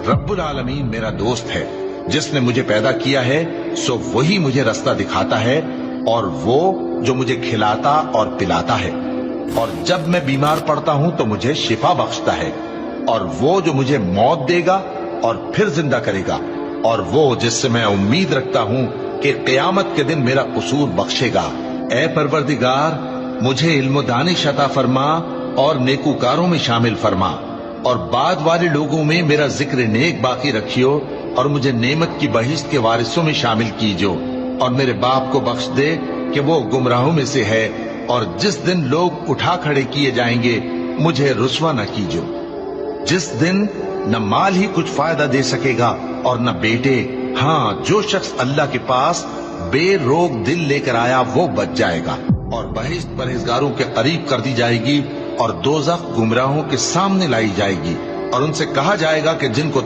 रब्बुल आलमीन मेरा दोस्त है, जिसने मुझे पैदा किया है सो वही मुझे रास्ता दिखाता है, और वो जो मुझे खिलाता और पिलाता है, और जब मैं बीमार पड़ता हूं तो मुझे शिफा बख्शता है, और वो जो मुझे मौत देगा और फिर जिंदा करेगा, और वो जिससे मैं उम्मीद रखता हूं कि क़यामत के दिन मेरा कसूर बख्शेगा। ए परवरदिगार, मुझे इल्म दानिश अता फरमा और नेकूकारों में शामिल फरमा, और बाद वाले लोगों में मेरा जिक्र नेक बाकी रखियो, और मुझे नेमत की बहिश्त के वारिसों में शामिल कीजो, और मेरे बाप को बख्श दे कि वो गुमराहों में से है, और जिस दिन लोग उठा खड़े किए जाएंगे मुझे रुसवा न कीजो, जिस दिन न माल ही कुछ फायदा दे सकेगा और न बेटे। हाँ, जो शख्स अल्लाह के पास बेरोग दिल लेकर आया वो बच जाएगा, और बहिश्त परहेजगारों के करीब कर दी जाएगी, और दोज़ख गुमराहों के सामने लाई जाएगी, और उनसे कहा जाएगा कि जिनको